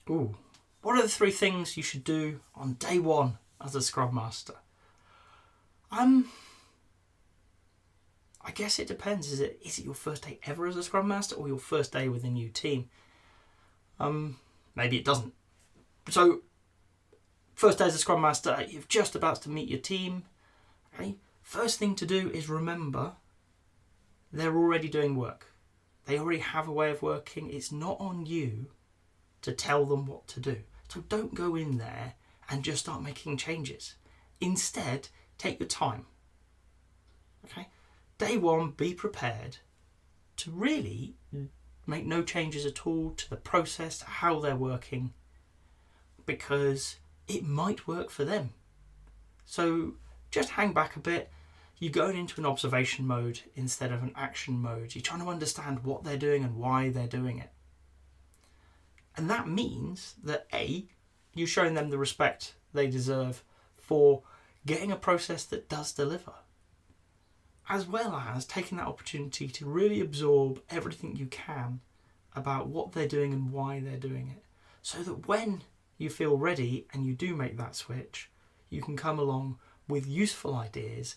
Ooh. What are the 3 things you should do on day 1 as a Scrum Master? I guess it depends. Is it your first day ever as a Scrum Master or your first day with a new team? Maybe it doesn't. So, first day as a Scrum Master, you're just about to meet your team. Okay? First thing to do is remember they're already doing work. They already have a way of working. It's not on you to tell them what to do. So don't go in there and just start making changes. Instead, take your time. Okay? Day 1, be prepared to really make no changes at all to the process, to how they're working, because it might work for them. So just hang back a bit. You're going into an observation mode instead of an action mode. You're trying to understand what they're doing and why they're doing it. And that means that A, you're showing them the respect they deserve for getting a process that does deliver, as well as taking that opportunity to really absorb everything you can about what they're doing and why they're doing it, so that when you feel ready and you do make that switch, you can come along with useful ideas,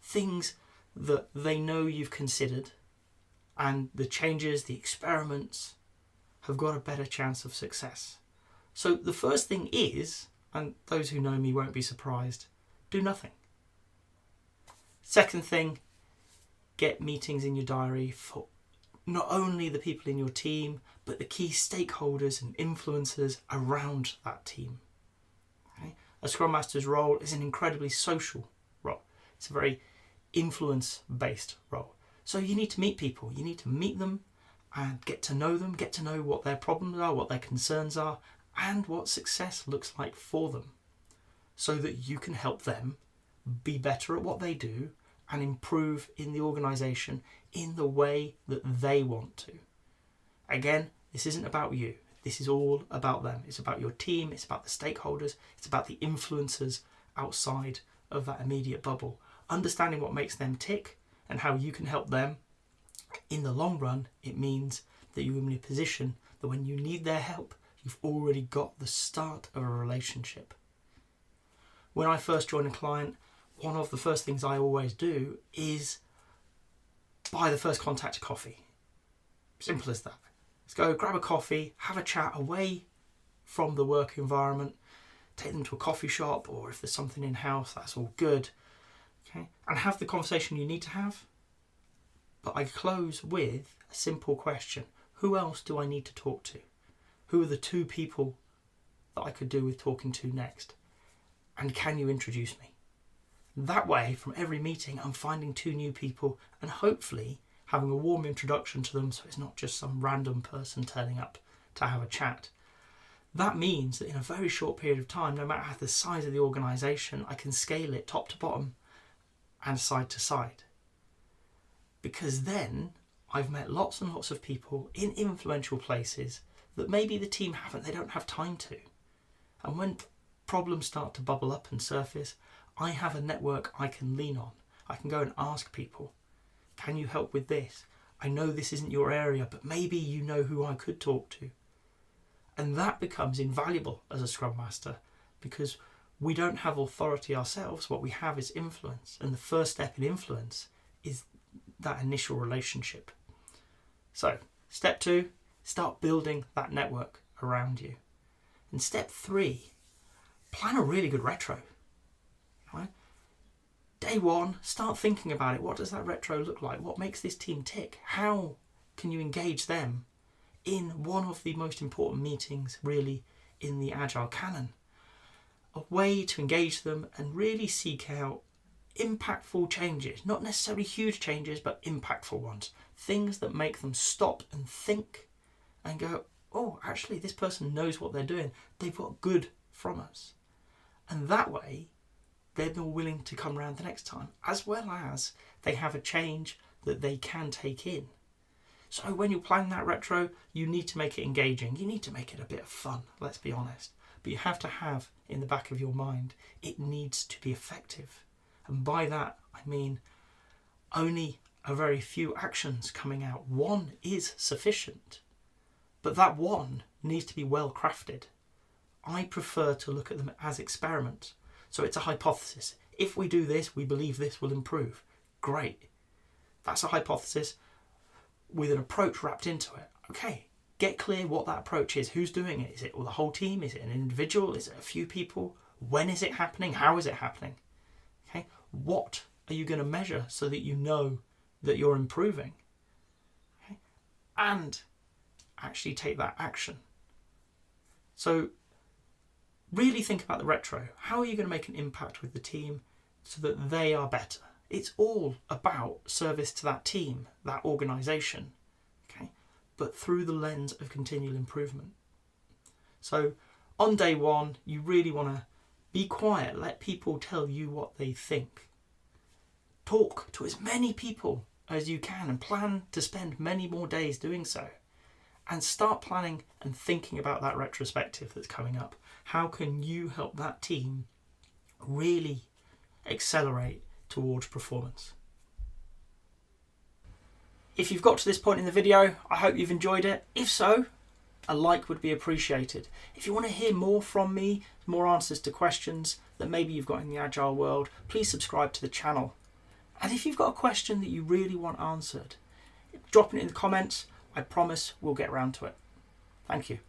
things that they know you've considered, and the changes, the experiments have got a better chance of success. So the first thing is, and those who know me won't be surprised, do nothing. Second thing, get meetings in your diary for not only the people in your team, but the key stakeholders and influencers around that team. Okay? A Scrum Master's role is an incredibly social role. It's a very influence-based role. So you need to meet people. You need to meet them and get to know them, get to know what their problems are, what their concerns are, and what success looks like for them, so that you can help them be better at what they do and improve in the organisation in the way that they want to. Again, this isn't about you. This is all about them. It's about your team. It's about the stakeholders. It's about the influencers outside of that immediate bubble. Understanding what makes them tick and how you can help them. In the long run, it means that you're in a position that when you need their help, you've already got the start of a relationship. When I first join a client, one of the first things I always do is buy the first contact a coffee. Simple as that. Let's go grab a coffee, have a chat away from the work environment, take them to a coffee shop, or if there's something in-house, that's all good. Okay? And have the conversation you need to have. But I close with a simple question. Who else do I need to talk to? Who are the 2 people that I could do with talking to next? And can you introduce me? That way, from every meeting, I'm finding 2 new people and hopefully having a warm introduction to them, so it's not just some random person turning up to have a chat. That means that in a very short period of time, no matter the size of the organisation, I can scale it top to bottom and side to side. Because then I've met lots and lots of people in influential places that maybe the team haven't, they don't have time to. And when problems start to bubble up and surface, I have a network I can lean on. I can go and ask people, can you help with this? I know this isn't your area, but maybe you know who I could talk to. And that becomes invaluable as a Scrum Master, because we don't have authority ourselves. What we have is influence. And the first step in influence is that initial relationship. So, step 2, start building that network around you. And step 3, plan a really good retro. Right? Day 1, start thinking about it. What does that retro look like? What makes this team tick? How can you engage them in one of the most important meetings really in the Agile canon? A way to engage them and really seek out impactful changes, not necessarily huge changes, but impactful ones. Things that make them stop and think and go, oh, actually, this person knows what they're doing. They've got good from us. And that way, they're more willing to come around the next time, as well as they have a change that they can take in. So when you're planning that retro, you need to make it engaging. You need to make it a bit of fun, let's be honest. But you have to have in the back of your mind, it needs to be effective. And by that, I mean only a very few actions coming out. One is sufficient. But that one, needs to be well crafted. I prefer to look at them as experiments. So it's a hypothesis. If we do this, we believe this will improve. Great. That's a hypothesis with an approach wrapped into it. Okay, get clear what that approach is. Who's doing it? Is it the whole team? Is it an individual? Is it a few people? When is it happening? How is it happening? Okay, what are you going to measure so that you know that you're improving? Okay, and actually take that action. So really think about the retro. How are you going to make an impact with the team so that they are better? It's all about service to that team, that organisation, okay? But through the lens of continual improvement. So on day one, you really want to be quiet. Let people tell you what they think. Talk to as many people as you can and plan to spend many more days doing so. And start planning and thinking about that retrospective that's coming up. How can you help that team really accelerate towards performance? If you've got to this point in the video, I hope you've enjoyed it. If so, a like would be appreciated. If you want to hear more from me, more answers to questions that maybe you've got in the Agile world, please subscribe to the channel. And if you've got a question that you really want answered, drop it in the comments. I promise we'll get around to it. Thank you.